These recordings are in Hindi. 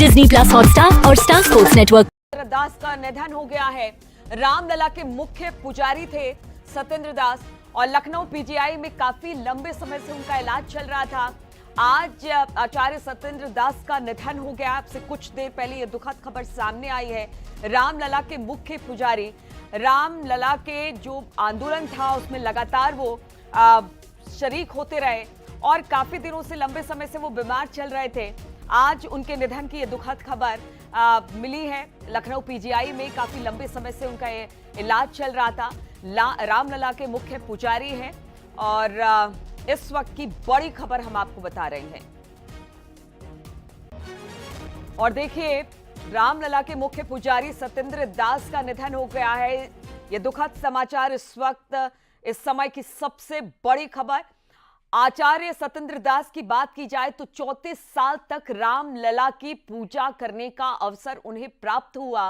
डिज्नी प्लस हॉटस्टार और स्टार स्पोर्ट्स नेटवर्क। दास का निधन हो गया है। रामलला के मुख्य पुजारी थे सत्येंद्र दास और लखनऊ पीजीआई में काफी लंबे समय से उनका इलाज चल रहा था। आज आचार्य सत्येंद्र दास का निधन हो गया। अब से कुछ देर पहले यह दुखद खबर सामने आई है। रामलला के मुख्य पुजारी, रामलला के जो आंदोलन था उसमें लगातार वो शरीक होते रहे और काफी दिनों से, लंबे समय से वो बीमार चल रहे थे। आज उनके निधन की ये दुखद खबर मिली है। लखनऊ पीजीआई में काफी लंबे समय से उनका ये इलाज चल रहा था। रामलला के मुख्य पुजारी हैं और इस वक्त की बड़ी खबर हम आपको बता रहे हैं। और देखिए, रामलला के मुख्य पुजारी सत्येंद्र दास का निधन हो गया है। ये दुखद समाचार इस वक्त, इस समय की सबसे बड़ी खबर। आचार्य सत्येंद्र दास की बात की जाए तो 34 साल तक रामलला की पूजा करने का अवसर उन्हें प्राप्त हुआ।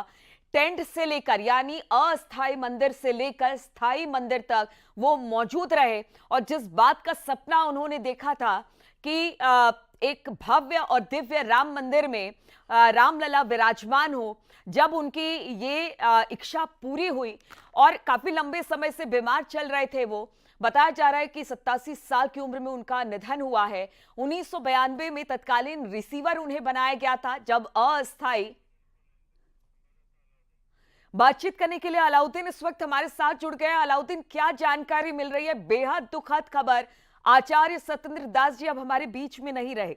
टेंट से लेकर, यानी अस्थायी मंदिर से लेकर स्थायी मंदिर तक वो मौजूद रहे और जिस बात का सपना उन्होंने देखा था कि एक भव्य और दिव्य राम मंदिर में रामलला विराजमान हो, जब उनकी ये इच्छा पूरी हुई और काफी लंबे समय से बीमार चल रहे थे वो, बताया जा रहा है कि 87 साल की उम्र में उनका निधन हुआ है। 1992 में तत्कालीन रिसीवर उन्हें बनाया गया था, जब अस्थायी। बातचीत करने के लिए अलाउद्दीन इस वक्त हमारे साथ जुड़ गए। अलाउद्दीन, क्या जानकारी मिल रही है? बेहद दुखद खबर, आचार्य सत्येंद्र दास जी अब हमारे बीच में नहीं रहे।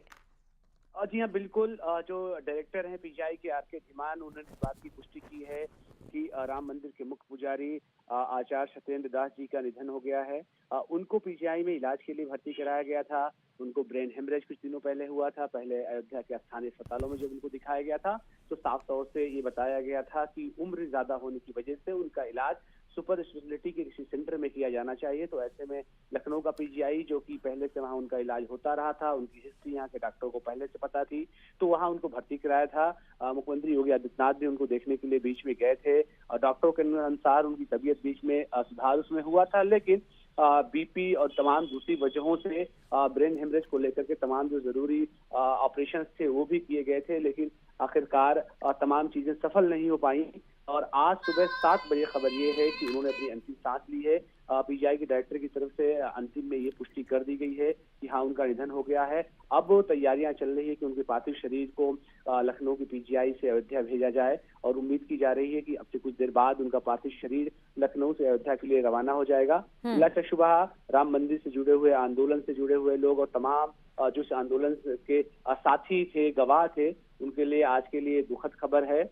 जी हाँ, बिल्कुल। जो डायरेक्टर हैं पीजीआई के आर के धीमान, उन्होंने इस बात की पुष्टि की है कि राम मंदिर के मुख्य पुजारी आचार्य सत्येंद्र दास जी का निधन हो गया है। उनको पीजीआई में इलाज के लिए भर्ती कराया गया था। उनको ब्रेन हेमरेज कुछ दिनों पहले हुआ था। पहले अयोध्या के स्थानीय अस्पतालों में जब उनको दिखाया गया था तो साफ तौर से ये बताया गया था कि उम्र ज्यादा होने की वजह से उनका इलाज सुपर स्पेशलिटी के किसी सेंटर में किया जाना चाहिए। तो ऐसे में लखनऊ का पीजीआई, जो कि पहले से वहाँ उनका इलाज होता रहा था, उनकी हिस्ट्री यहाँ के डॉक्टरों को पहले से पता थी, तो वहाँ उनको भर्ती कराया था। मुख्यमंत्री योगी आदित्यनाथ भी उनको देखने के लिए बीच में गए थे और डॉक्टरों के अनुसार उनकी तबीयत बीच में सुधार उसमें हुआ था, लेकिन बीपी और तमाम दूसरी वजहों से ब्रेन हेमरेज को लेकर के तमाम जो जरूरी ऑपरेशंस थे वो भी किए गए थे, लेकिन आखिरकार तमाम चीजें सफल नहीं हो पाई। और आज सुबह 7 बजे खबर ये है कि उन्होंने अपनी अंतिम सांस ली है। पीजीआई के डायरेक्टर की तरफ से अंतिम में ये पुष्टि कर दी गई है कि हाँ, उनका निधन हो गया है। अब तैयारियां चल रही है कि उनके पार्थिव शरीर को लखनऊ की पीजीआई से अयोध्या भेजा जाए और उम्मीद की जा रही है कि अब से कुछ देर बाद उनका पार्थिव शरीर लखनऊ से अयोध्या के लिए रवाना हो जाएगा। सुबह राम मंदिर से जुड़े हुए, आंदोलन से जुड़े हुए लोग और तमाम जो इस आंदोलन के साथी थे, गवाह थे, उनके लिए आज के लिए दुखद खबर है।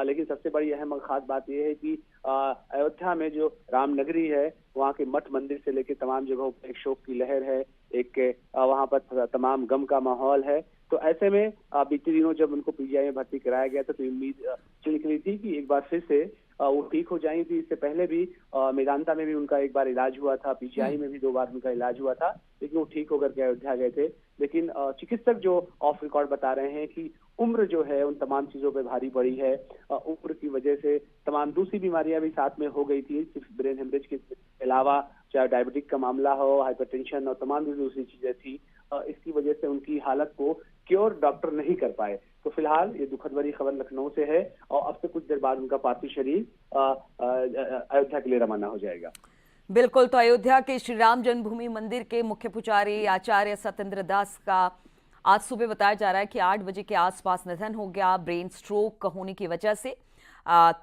लेकिन सबसे बड़ी अहम खास बात यह है कि अयोध्या में जो रामनगरी है, वहाँ के मठ मंदिर से लेकर तमाम जगहों पर एक शोक की लहर है, एक वहाँ पर तमाम गम का माहौल है। तो ऐसे में बीते दिनों जब उनको पीजीआई में भर्ती कराया गया था तो उम्मीद निकली थी कि एक बार फिर से वो ठीक हो जाएंगी। इससे पहले भी मेदांता में भी उनका एक बार इलाज हुआ था, पीजीआई में भी 2 बार उनका इलाज हुआ था, लेकिन वो ठीक होकर के अयोध्या गए थे। लेकिन चिकित्सक जो ऑफ रिकॉर्ड बता रहे हैं कि उम्र जो है उन तमाम चीजों पे भारी पड़ी है। उम्र की वजह से तमाम दूसरी बीमारियां भी साथ में हो गई थी, सिर्फ ब्रेन हेमरेज के अलावा चाहे डायबिटिक का मामला हो, हाइपरटेंशन और तमाम दूसरी चीजें थी। इसकी वजह से उनकी हालत को क्योर डॉक्टर नहीं कर पाए। तो फिलहाल ये दुखद भरी खबर लखनऊ से है और अब से कुछ देर बाद उनका पार्थिव शरीर अयोध्या के लिए रवाना हो जाएगा। बिल्कुल, तो अयोध्या के श्री राम जन्मभूमि मंदिर के मुख्य पुजारी आचार्य सत्येंद्र दास का आज सुबह बताया जा रहा है कि 8 बजे के आसपास निधन हो गया। ब्रेन स्ट्रोक होने की वजह से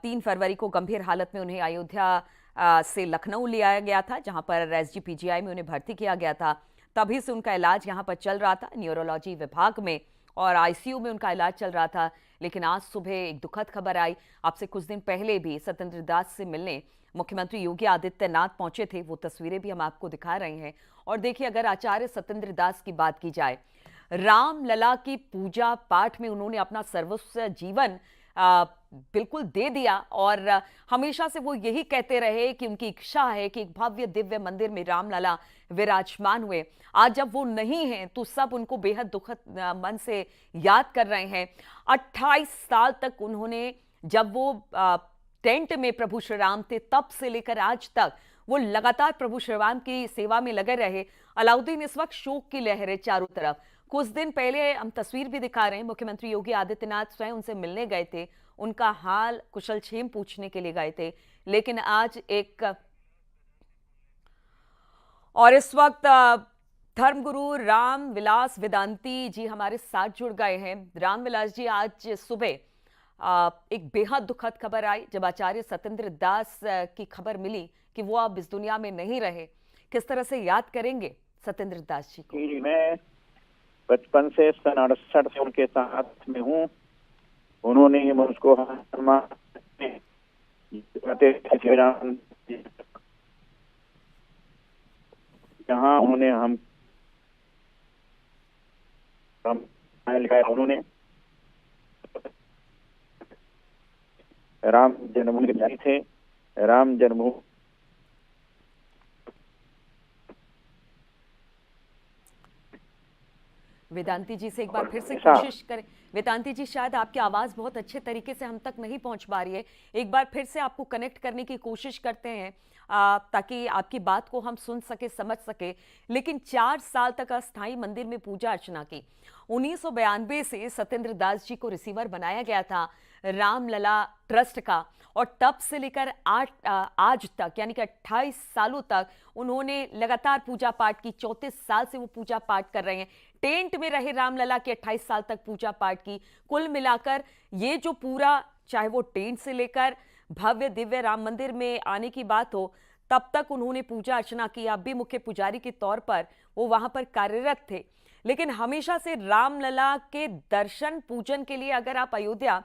3 फरवरी को गंभीर हालत में उन्हें अयोध्या से लखनऊ ले आया गया था, जहां पर एसजी पीजीआई में उन्हें भर्ती किया गया था। तभी से उनका इलाज यहां पर चल रहा था, न्यूरोलॉजी विभाग में और आईसीयू में उनका इलाज चल रहा था। लेकिन आज सुबह एक दुखद खबर आई। आपसे कुछ दिन पहले भी सत्येंद्र दास से मिलने मुख्यमंत्री योगी आदित्यनाथ पहुंचे थे, वो तस्वीरें भी हम आपको दिखा रहे हैं। और देखिए, अगर आचार्य सत्येंद्र दास की बात की जाए, रामलला की पूजा पाठ में उन्होंने अपना सर्वस्व जीवन बिल्कुल दे दिया और हमेशा से वो यही कहते रहे कि उनकी इच्छा है कि एक भव्य दिव्य मंदिर में रामलला विराजमान हुए। आज जब वो नहीं हैं तो सब उनको बेहद दुखद मन से याद कर रहे हैं। 28 साल तक उन्होंने, जब वो टेंट में प्रभु श्री राम थे, तब से लेकर आज तक वो लगातार प्रभु श्री राम की सेवा में लगे रहे। अलाउद्दीन, इस वक्त शोक की लहर है चारों तरफ। कुछ दिन पहले हम तस्वीर भी दिखा रहे हैं, मुख्यमंत्री योगी आदित्यनाथ स्वयं उनसे मिलने गए थे, उनका हाल कुशलक्षेम पूछने के लिए गए थे। लेकिन आज और इस वक्त धर्मगुरु राम विलास वेदांती जी हमारे साथ जुड़ गए हैं। राम विलास जी, आज सुबह एक बेहद दुखद खबर आई जब आचार्य सत्येंद्र दास की खबर मिली कि वो अब इस दुनिया में नहीं रहे। किस तरह से याद करेंगे सत्येंद्र दास जी को? जी, मैं बचपन से सन 68 से उनके साथ में हूँ। उन्होंने ही मुझको जहाँ उन्होंने लिखा, उन्होंने राम जन्मभूमि के पुजारी थे। राम जन्मभूमि वेदांती जी से एक बार फिर से कोशिश करें। वेदांती जी, शायद आपकी आवाज बहुत अच्छे तरीके से हम तक नहीं पहुंच पा रही है। एक बार फिर से आपको कनेक्ट करने की कोशिश करते हैं ताकि आपकी बात को हम सुन सके, समझ सके। लेकिन 4 साल तक अस्थायी मंदिर में पूजा अर्चना की। 1992 से सत्येंद्र दास जी को रिसीवर बनाया गया था रामलला ट्रस्ट का, और तब से लेकर आज तक यानी कि 28 सालों तक उन्होंने लगातार पूजा पाठ की। 34 साल से वो पूजा पाठ कर रहे हैं। टेंट में रहे रामलला के 28 साल तक पूजा पाठ की। कुल मिलाकर ये जो पूरा, चाहे वो टेंट से लेकर भव्य दिव्य राम मंदिर में आने की बात हो, तब तक उन्होंने पूजा अर्चना की। अब भी मुख्य पुजारी के तौर पर वो वहां पर कार्यरत थे। लेकिन हमेशा से रामलला के दर्शन पूजन के लिए अगर आप अयोध्या,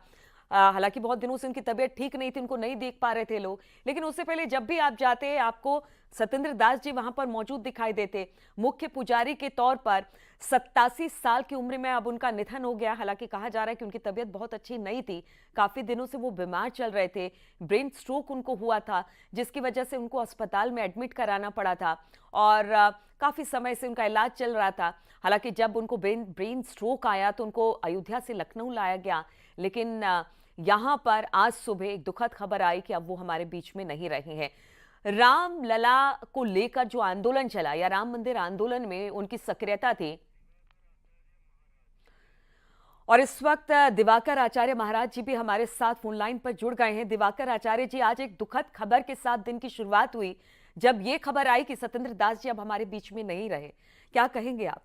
हालांकि बहुत दिनों से उनकी तबीयत ठीक नहीं थी, उनको नहीं देख पा रहे थे लोग, लेकिन उससे पहले जब भी आप जाते आपको सत्येंद्र दास जी वहां पर मौजूद दिखाई देते मुख्य पुजारी के तौर पर। 87 साल की उम्र में अब उनका निधन हो गया। हालांकि कहा जा रहा है कि उनकी तबीयत बहुत अच्छी नहीं थी, काफी दिनों से वो बीमार चल रहे थे। ब्रेन स्ट्रोक उनको हुआ था, जिसकी वजह से उनको अस्पताल में एडमिट कराना पड़ा था और काफी समय से उनका इलाज चल रहा था। हालांकि जब उनको ब्रेन स्ट्रोक आया तो उनको अयोध्या से लखनऊ लाया गया। लेकिन यहां पर आज सुबह एक दुखद खबर आई कि अब वो हमारे बीच में नहीं रहे हैं। रामलला को लेकर जो आंदोलन चला या राम मंदिर आंदोलन में उनकी सक्रियता थी, और इस वक्त दिवाकर आचार्य महाराज जी भी हमारे साथ फोन लाइन पर जुड़ गए हैं। दिवाकर आचार्य जी, आज एक दुखद खबर के साथ दिन की शुरुआत हुई जब ये खबर आई कि सत्येंद्र दास जी अब हमारे बीच में नहीं रहे। क्या कहेंगे आप?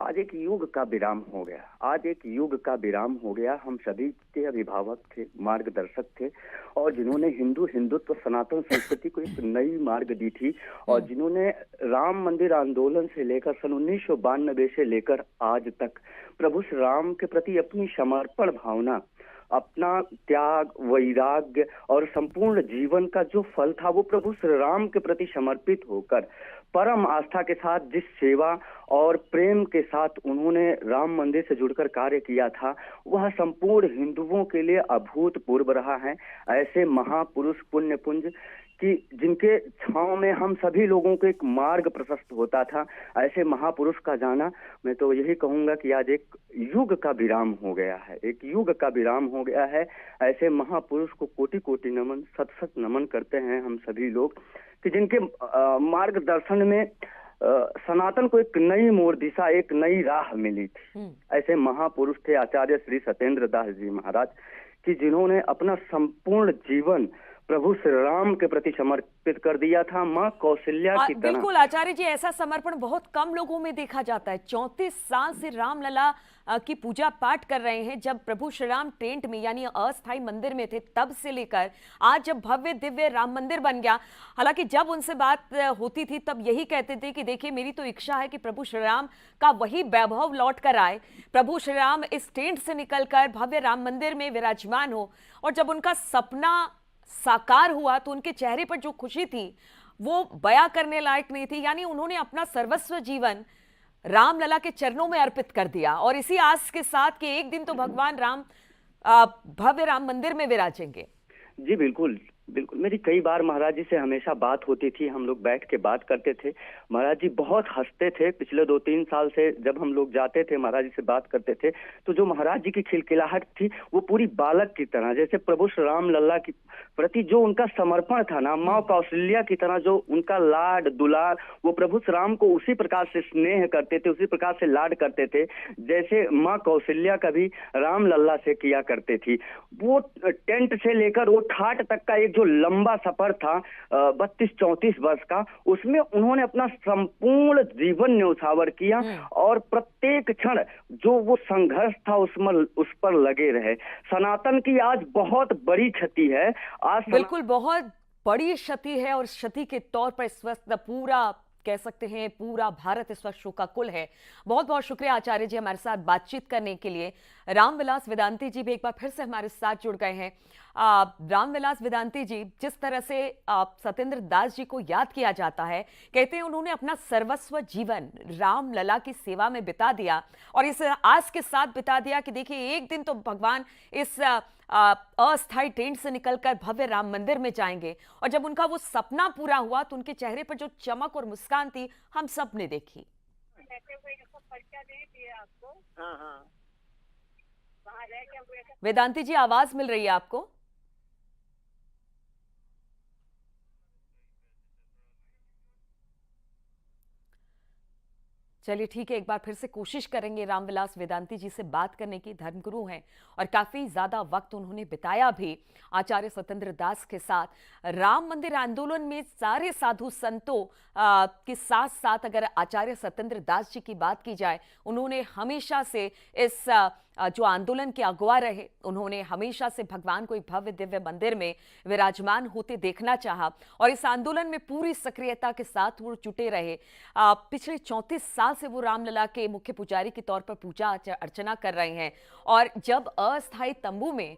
आज एक युग का विराम हो गया। आज एक युग का विराम हो गया। हम सभी के अभिभावक थे, मार्गदर्शक थे, और जिन्होंने हिंदुत्व सनातन संस्कृति को एक नई मार्ग दी थी, और जिन्होंने राम मंदिर आंदोलन से लेकर सन 1992 से लेकर आज तक प्रभु श्री राम के प्रति अपनी समर्पण भावना, अपना त्याग, वैराग्य और संपूर्ण जीवन का जो फल था वो प्रभु श्री राम के प्रति समर्पित होकर परम आस्था के साथ जिस सेवा और प्रेम के साथ उन्होंने राम मंदिर से जुड़कर कार्य किया था, वह संपूर्ण हिंदुओं के लिए अभूतपूर्व रहा है। ऐसे महापुरुष पुण्य पुंज कि जिनके छांव में हम सभी लोगों को एक मार्ग प्रशस्त होता था, ऐसे महापुरुष का जाना, मैं तो यही कहूंगा कि आज एक युग का विराम हो गया है। एक युग का विराम हो गया है। ऐसे महापुरुष को कोटि कोटि नमन, शत शत नमन करते हैं हम सभी लोग, कि जिनके मार्गदर्शन में सनातन को एक नई मोड़ दिशा, एक नई राह मिली थी। ऐसे महापुरुष थे आचार्य श्री सत्येंद्र दास जी महाराज, कि जिन्होंने अपना संपूर्ण जीवन प्रभु श्री राम के प्रति समर्पित कर दिया था, माँ कौशल्या की तरह। बिल्कुल आचार्य जी, ऐसा समर्पण बहुत कम लोगों में देखा जाता है। 34 साल से रामलला की पूजा पाठ कर रहे हैं। जब प्रभु श्री राम टेंट में यानी अस्थायी मंदिर में थे तब से लेकर आज जब भव्य दिव्य राम मंदिर बन गया। हालांकि जब उनसे बात होती थी तब यही कहते थे कि देखिए, मेरी तो इच्छा है कि प्रभु श्री राम का वही वैभव लौट कर आए, प्रभु श्री राम इस टेंट से निकलकर भव्य राम मंदिर में विराजमान हो। और जब उनका सपना साकार हुआ तो उनके चेहरे पर जो खुशी थी वो बयां करने लायक नहीं थी। यानी उन्होंने अपना सर्वस्व जीवन रामलला के चरणों में अर्पित कर दिया, और इसी आस के साथ कि एक दिन तो भगवान राम भव्य राम मंदिर में विराजेंगे। जी बिल्कुल, बिल्कुल, मेरी कई बार महाराज जी से हमेशा बात होती थी, हम लोग बैठ के बात करते थे। महाराज जी बहुत हंसते थे। पिछले 2-3 साल से जब हम लोग जाते थे महाराज जी से बात करते थे, तो जो महाराज जी की खिलखिलाहट थी वो पूरी बालक की तरह, जैसे प्रभु श्री राम लल्ला की प्रति जो उनका समर्पण था ना, माँ कौशल्या की तरह जो उनका लाड दुलार, वो प्रभु श्री राम को उसी प्रकार से स्नेह करते थे, उसी प्रकार से लाड करते थे जैसे माँ कौशल्या कभी राम लल्ला से किया करते थी। वो टेंट से लेकर वो ठाट तक का एक जो लंबा सफर था 32-34 वर्ष का, उसमें उन्होंने अपना संपूर्ण जीवन न्यौछावर किया और प्रत्येक क्षण जो वो संघर्ष था उस पर लगे रहे। सनातन की आज बहुत बड़ी क्षति है। आज बिल्कुल बहुत बड़ी क्षति है और क्षति के तौर पर इस वक्त पूरा कह सकते हैं पूरा भारत इस वक्त शोकाकुल है। बहुत बहुत शुक्रिया आचार्य जी हमारे साथ बातचीत करने के लिए। रामविलास वेदांती जी भी एक बार फिर से हमारे साथ जुड़ गए हैं। रामविलास वेदांती जी, जिस तरह से सत्येंद्र दास जी को याद किया जाता है, कहते हैं उन्होंने अपना सर्वस्व जीवन राम लला की सेवा में बिता दिया और इस आस के साथ बिता दिया कि देखिए एक दिन तो भगवान इस अस्थायी टेंट से निकलकर भव्य राम मंदिर में जाएंगे। और जब उनका वो सपना पूरा हुआ तो उनके चेहरे पर जो चमक और मुस्कान थी हम सब ने देखी। वेदांती जी आवाज मिल रही है आपको? चलिए ठीक है, एक बार फिर से कोशिश करेंगे रामविलास वेदांती जी से बात करने की। धर्मगुरु हैं और काफी ज्यादा वक्त उन्होंने बिताया भी आचार्य सत्येंद्र दास के साथ। राम मंदिर आंदोलन में सारे साधु संतों के साथ साथ अगर आचार्य सत्येंद्र दास जी की बात की जाए, उन्होंने हमेशा से इस जो आंदोलन के अगुवा रहे, उन्होंने हमेशा से भगवान को एक भव्य दिव्य मंदिर में विराजमान होते देखना चाहा और इस आंदोलन में पूरी सक्रियता के साथ वो जुटे रहे। पिछले 34 साल से वो रामलला के मुख्य पुजारी के तौर पर पूजा अर्चना कर रहे हैं और जब अस्थायी तंबू में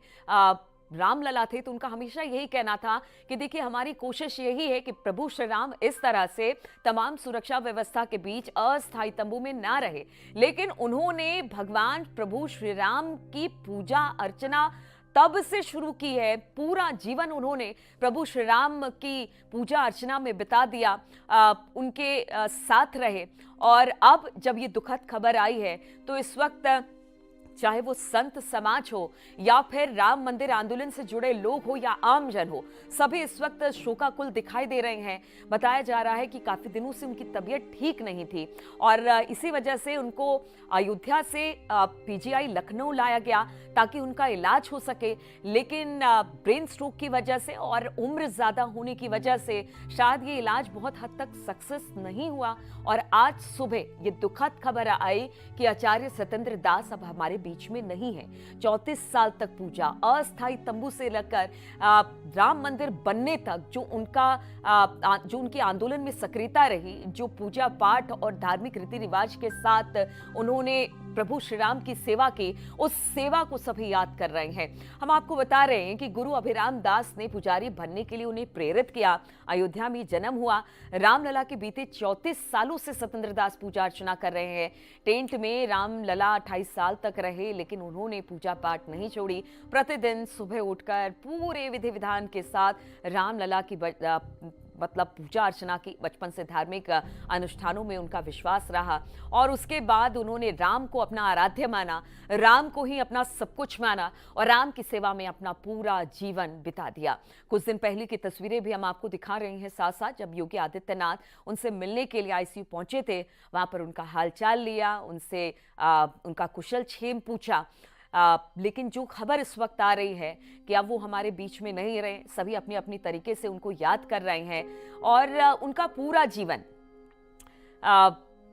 रामलला थे तो उनका हमेशा यही कहना था कि देखिए हमारी कोशिश यही है कि प्रभु श्री राम इस तरह से तमाम सुरक्षा व्यवस्था के बीच अस्थायी तंबू में ना रहे। लेकिन उन्होंने भगवान प्रभु श्री राम की पूजा अर्चना तब से शुरू की है, पूरा जीवन उन्होंने प्रभु श्री राम की पूजा अर्चना में बिता दिया, उनके साथ रहे। और अब जब ये दुखद खबर आई है तो इस वक्त चाहे वो संत समाज हो या फिर राम मंदिर आंदोलन से जुड़े लोग हो या आम जन हो, सभी इस वक्त शोकाकुल दिखाई दे रहे हैं। बताया जा रहा है कि काफी दिनों से उनकी तबीयत ठीक नहीं थी और इसी वजह से उनको अयोध्या से पीजीआई लखनऊ लाया गया ताकि उनका इलाज हो सके, लेकिन ब्रेन स्ट्रोक की वजह से और उम्र ज्यादा होने की वजह से शायद ये इलाज बहुत हद तक सक्सेस नहीं हुआ। और आज सुबह ये दुखद खबर आई कि आचार्य सत्येंद्र दास अब हमारे बीच में नहीं है। 34 साल तक पूजा, अस्थायी तंबू से लेकर राम मंदिर बनने तक जो उनकी आंदोलन में सक्रियता रही, जो पूजा पाठ और धार्मिक रीति रिवाज के साथ उन्होंने प्रभु श्री राम की सेवा की, उस सेवा को सभी याद कर रहे हैं। हम आपको बता रहे हैं कि गुरु अभिराम दास ने पुजारी बनने के लिए उन्हें प्रेरित किया। अयोध्या में जन्म हुआ। रामलला के बीते 34 सालों से सत्येंद्र दास पूजा अर्चना कर रहे हैं। टेंट में रामलला 28 साल तक रहे, लेकिन उन्होंने पूजा पाठ नहीं छोड़ी। प्रतिदिन सुबह उठकर पूरे विधि विधान के साथ रामलला की मतलब पूजा अर्चना की। बचपन से धार्मिक अनुष्ठानों में उनका विश्वास रहा और उसके बाद उन्होंने राम को अपना आराध्य माना, राम को ही अपना सब कुछ माना और राम की सेवा में अपना पूरा जीवन बिता दिया। कुछ दिन पहले की तस्वीरें भी हम आपको दिखा रहे हैं साथ साथ, जब योगी आदित्यनाथ उनसे मिलने के लिए आईसीयू पहुंचे थे, वहां पर उनका हालचाल लिया, उनसे उनका कुशल क्षेम पूछा। लेकिन जो खबर इस वक्त आ रही है कि अब वो हमारे बीच में नहीं रहे, सभी अपनी अपनी तरीके से उनको याद कर रहे हैं और उनका पूरा जीवन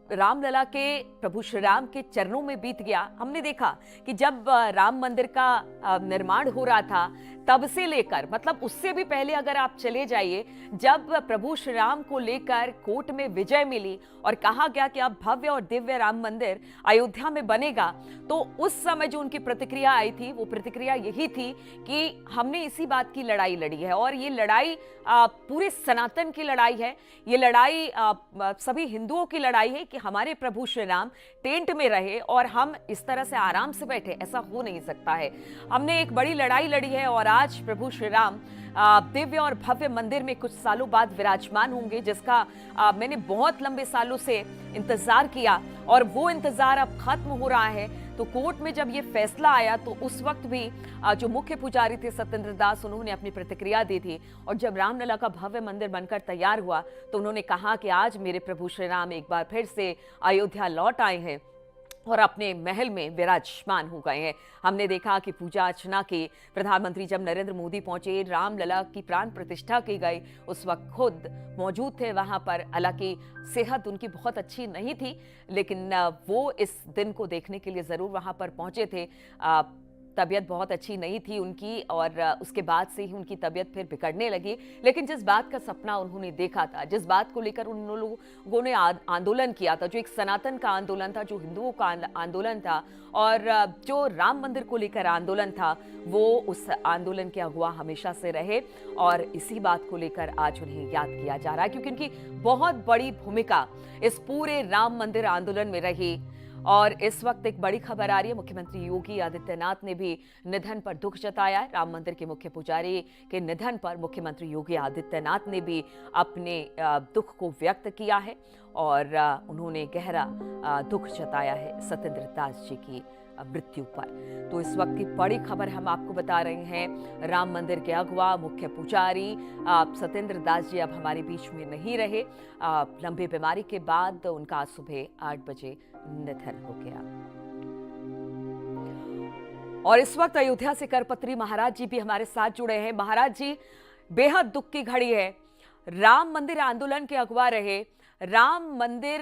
रामलला के प्रभु श्री राम के चरणों में बीत गया। हमने देखा कि जब राम मंदिर का निर्माण हो रहा था तब से लेकर, मतलब उससे भी पहले अगर आप चले जाइए, जब प्रभु श्री राम को लेकर कोर्ट में विजय मिली और कहा गया कि अब भव्य और दिव्य राम मंदिर अयोध्या में बनेगा, तो उस समय जो उनकी प्रतिक्रिया आई थी वो प्रतिक्रिया यही थी कि हमने इसी बात की लड़ाई लड़ी है और ये लड़ाई पूरे सनातन की लड़ाई है, ये लड़ाई सभी हिंदुओं की लड़ाई है कि हमारे प्रभु श्री राम टेंट में रहे और हम इस तरह से आराम से बैठे, ऐसा हो नहीं सकता है। हमने एक बड़ी लड़ाई लड़ी है और आज प्रभु श्री राम दिव्य और भव्य मंदिर में कुछ सालों बाद विराजमान होंगे, जिसका मैंने बहुत लंबे सालों से इंतजार किया और वो इंतजार अब खत्म हो रहा है। तो कोर्ट में जब ये फैसला आया तो उस वक्त भी जो मुख्य पुजारी थे सत्येंद्र दास, उन्होंने अपनी प्रतिक्रिया दी थी और जब रामलला का भव्य मंदिर बनकर तैयार हुआ तो उन्होंने कहा कि आज मेरे प्रभु श्री राम एक बार फिर से अयोध्या लौट आए हैं और अपने महल में विराजमान हो गए हैं। हमने देखा कि पूजा अर्चना के प्रधानमंत्री जब नरेंद्र मोदी पहुंचे, रामलला की प्राण प्रतिष्ठा की गई, उस वक्त खुद मौजूद थे वहां पर। हालांकि सेहत उनकी बहुत अच्छी नहीं थी, लेकिन वो इस दिन को देखने के लिए जरूर वहां पर पहुंचे थे। तबीयत बहुत अच्छी नहीं थी उनकी और उसके बाद से ही उनकी तबीयत फिर बिगड़ने लगी। लेकिन जिस बात का सपना उन्होंने देखा था, जिस बात को लेकर उन लोगों ने आंदोलन किया था, जो एक सनातन का आंदोलन था, जो हिंदुओं का आंदोलन था और जो राम मंदिर को लेकर आंदोलन था, वो उस आंदोलन के अगुवा हमेशा से रहे और इसी बात को लेकर आज उन्हें याद किया जा रहा है, क्योंकि उनकी बहुत बड़ी भूमिका इस पूरे राम मंदिर आंदोलन में रही। और इस वक्त एक बड़ी खबर आ रही है, मुख्यमंत्री योगी आदित्यनाथ ने भी निधन पर दुख जताया है। राम मंदिर के मुख्य पुजारी के निधन पर मुख्यमंत्री योगी आदित्यनाथ ने भी अपने दुख को व्यक्त किया है और उन्होंने गहरा दुख जताया है सत्येंद्र दास जी की मृत्यु पर। तो इस वक्त की बड़ी खबर हम आपको बता रहे हैं, राम मंदिर के अगवा मुख्य पुजारी सत्येंद्र दास जी अब हमारे बीच में नहीं रहे। लंबी बीमारी के बाद उनका आज सुबह 8 बजे निधन हो गया। और इस वक्त अयोध्या से करपत्री महाराज जी भी हमारे साथ जुड़े हैं। महाराज जी, बेहद दुख की घड़ी है, राम मंदिर आंदोलन के अगवा रहे, राम मंदिर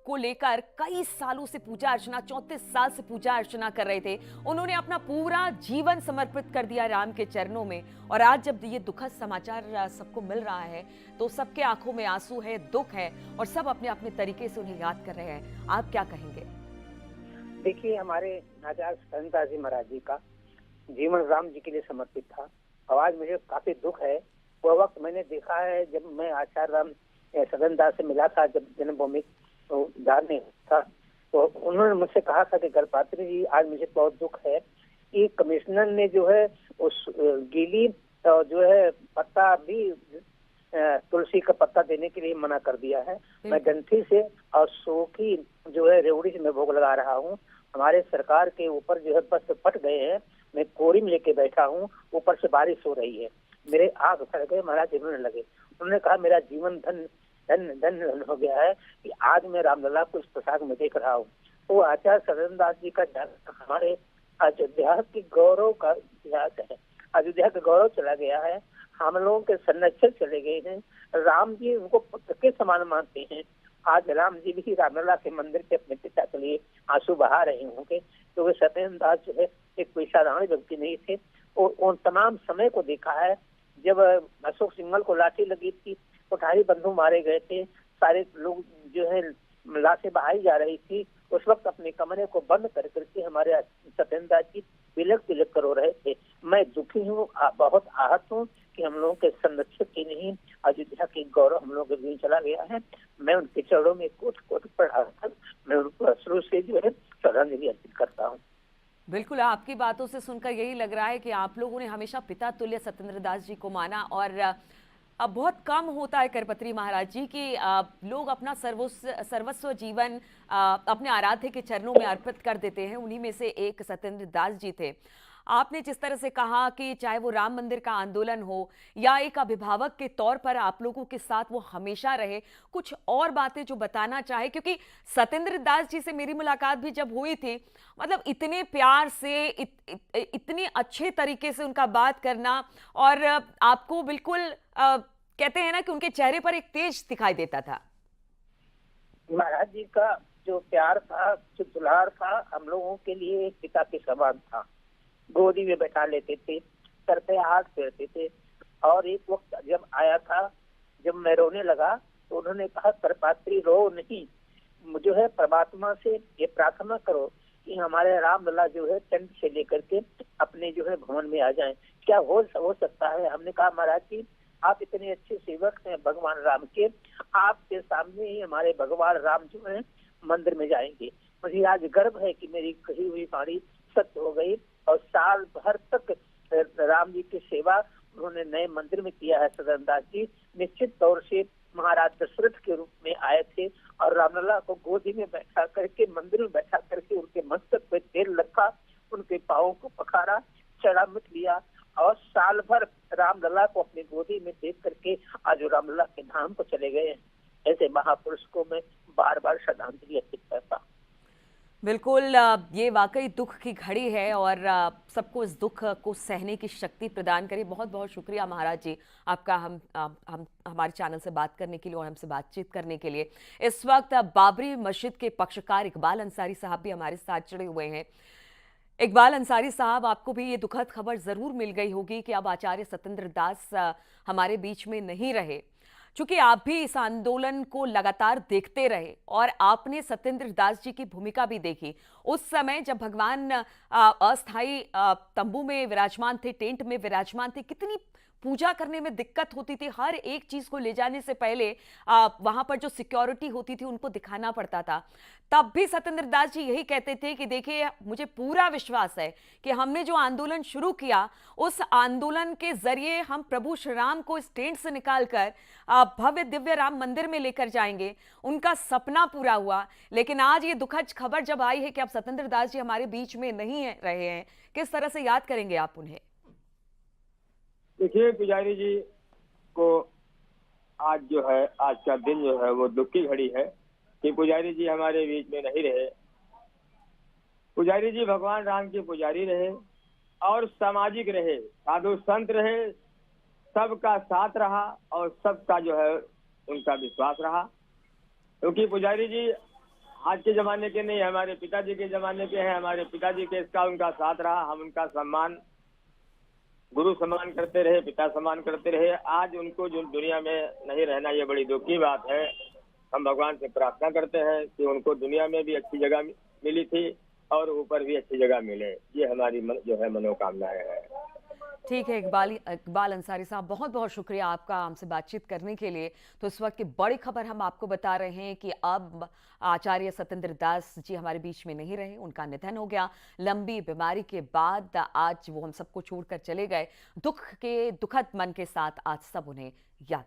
को लेकर कई सालों से पूजा अर्चना, 34 साल से पूजा अर्चना कर रहे थे, उन्होंने अपना पूरा जीवन समर्पित कर दिया राम के चरणों में और आज जब ये दुखद समाचार सबको मिल रहा है तो सबके आंखों में आंसू है, दुख है और सब अपने अपने तरीके से उन्हें याद कर रहे हैं। आप क्या कहेंगे? देखिए, हमारे आचार्य सत्येंद्र दास जी महाराज जी का जीवन राम जी के लिए समर्पित था और आज मुझे काफी दुख है। वह वक्त मैंने देखा है जब मैं आचार्य राम सत्येंद्र दास से मिला था, जब जन्मभूमि उद्धार में था, तो उन्होंने मुझसे कहा था कि करपात्री जी, आज मुझे बहुत दुख है कि कमिश्नर ने जो है उस गीली जो है पत्ता भी तुलसी का पत्ता देने के लिए मना कर दिया है। मैं डंठी से और सूखी जो है रेवड़ी से मैं भोग लगा रहा हूँ। हमारे सरकार के ऊपर जो है बस फट गए हैं, मैं कोरी में लेके बैठा हूँ, ऊपर से बारिश हो रही है, मेरे आग फट गए, महाराज रोने लगे। उन्होंने कहा मेरा जीवन धन धन धन हो गया है कि आज मैं रामलला को इस पोशाक में देख रहा हूँ। तो आचार्य सत्येंद्र दास जी का हमारे अयोध्या की गौरव का इतिहास है। अयोध्या का गौरव चला गया है, हम लोगों के संरक्षक चले गए हैं। राम जी उनको पुत्र के समान मानते हैं। आज राम जी भी रामलला के मंदिर के अपने पिता के लिए आंसू बहा रहे होंगे, तो वे सत्येंद्र दास जो है एक पेशादार व्यक्ति नहीं थे। और उन तमाम समय को देखा है जब अशोक सिंघल को लाठी लगी थी, कोठारी बंधु मारे गए थे, सारे लोग जो है लाशें बहाई जा रही थी, उस वक्त अपने कमरे को बंद करके हमारे सत्येंद्र दास जी बिलक बिलक कर रो रहे थे। मैं दुखी हूँ, बहुत आहत हूँ कि हम लोगों के संरक्षक की नहीं अयोध्या की गौरव हम लोगों के बीच चला गया है। मैं उनके चरणों में कोट कोट पढ़ाकर मैं उनको अश्रु से जो है श्रद्धांजलि अर्पित करता हूँ। बिल्कुल, आपकी बातों से सुनकर यही लग रहा है कि आप लोगों ने हमेशा पिता तुल्य सत्येंद्र दास जी को माना और अब बहुत कम होता है करपत्री महाराज जी कि लोग अपना सर्वस्व जीवन अपने आराध्य के चरणों में अर्पित कर देते हैं। उन्हीं में से एक सत्येंद्र दास जी थे। आपने जिस तरह से कहा कि चाहे वो राम मंदिर का आंदोलन हो या एक अभिभावक के तौर पर आप लोगों के साथ वो हमेशा रहे, कुछ और बातें जो बताना चाहे, क्योंकि सत्येंद्र दास जी से मेरी मुलाकात भी जब हुई थी, मतलब इतने प्यार से इतने अच्छे तरीके से उनका बात करना और आपको बिल्कुल कहते हैं ना कि उनके चेहरे पर एक तेज दिखाई देता था। महाराज जी का जो प्यार था, जो दुलार था, हम लोगों के लिए एक पिता के समान था। गोदी में बैठा लेते थे, सर पे हाथ फेरते थे और एक वक्त जब आया था जब मैं रोने लगा तो उन्होंने कहा करपात्री रो नहीं, जो है परमात्मा से ये प्रार्थना करो कि हमारे रामलला जो है टेंट से लेकर के अपने जो है भवन में आ जाएं। क्या हो सकता है? हमने कहा महाराज जी आप इतने अच्छे सेवक हैं भगवान राम के, आपके सामने ही हमारे भगवान राम जो है मंदिर में जाएंगे। मुझे आज गर्व है कि मेरी कही हुई वाणी सत्य हो गई और साल भर तक राम जी की सेवा उन्होंने नए मंदिर में किया है। सत्येंद्र दास जी निश्चित तौर से महाराज दशरथ के रूप में आए थे और रामलला को गोदी में बैठा करके, मंदिर में बैठा करके उनके मस्तक पे तेल रखा, उनके पाँवों को पखारा, चढ़ामृत लिया और साल भर रामलला को अपनी गोदी में देख करके आज रामलला के धाम को चले गए हैं। ऐसे महापुरुष को मैं बार बार श्रद्धांजलि अर्पित करता। बिल्कुल, ये वाकई दुख की घड़ी है और सबको इस दुख को सहने की शक्ति प्रदान करें। बहुत बहुत शुक्रिया महाराज जी आपका हम हमारे चैनल से बात करने के लिए और हमसे बातचीत करने के लिए। इस वक्त बाबरी मस्जिद के पक्षकार इकबाल अंसारी साहब भी हमारे साथ जुड़े हुए हैं। इकबाल अंसारी साहब, आपको भी ये दुखद खबर जरूर मिल गई होगी कि अब आचार्य सत्येंद्र दास हमारे बीच में नहीं रहे। चूंकि आप भी इस आंदोलन को लगातार देखते रहे और आपने सत्येंद्र दास जी की भूमिका भी देखी उस समय जब भगवान अस्थाई तंबू में विराजमान थे, टेंट में विराजमान थे, कितनी पूजा करने में दिक्कत होती थी। हर एक चीज को ले जाने से पहले वहां पर जो सिक्योरिटी होती थी उनको दिखाना पड़ता था। तब भी सत्येंद्र दास जी यही कहते थे कि देखिए, मुझे पूरा विश्वास है कि हमने जो आंदोलन शुरू किया उस आंदोलन के जरिए हम प्रभु श्री राम को इस टेंट से निकालकर भव्य दिव्य राम मंदिर में लेकर जाएंगे। उनका सपना पूरा हुआ। लेकिन आज ये दुखद खबर जब आई है कि अब सत्येंद्र दास जी हमारे बीच में नहीं रहे हैं, किस तरह से याद करेंगे आप उन्हें? देखिए, पुजारी जी को आज जो है, आज का दिन जो है वो दुख की घड़ी है कि पुजारी जी हमारे बीच में नहीं रहे। पुजारी जी भगवान राम के पुजारी रहे और सामाजिक रहे, साधु संत रहे, सबका साथ रहा और सबका जो है उनका विश्वास रहा। क्योंकि पुजारी जी आज के जमाने के नहीं, हमारे पिताजी के जमाने के हैं। हमारे पिताजी के इसका उनका साथ रहा, हम उनका सम्मान गुरु सम्मान करते रहे, पिता सम्मान करते रहे। आज उनको जो दुनिया में नहीं रहना, ये बड़ी दुख की बात है। हम भगवान से प्रार्थना करते हैं कि उनको दुनिया में भी अच्छी जगह मिली थी और ऊपर भी अच्छी जगह मिले। ये हमारी जो है मनोकामनाएं है। ठीक है इकबाल अंसारी साहब, बहुत बहुत शुक्रिया आपका हमसे बातचीत करने के लिए। तो इस वक्त की बड़ी खबर हम आपको बता रहे हैं कि अब आचार्य सत्येंद्र दास जी हमारे बीच में नहीं रहे, उनका निधन हो गया। लंबी बीमारी के बाद आज वो हम सबको छोड़कर चले गए। दुख के दुखद मन के साथ आज सब उन्हें याद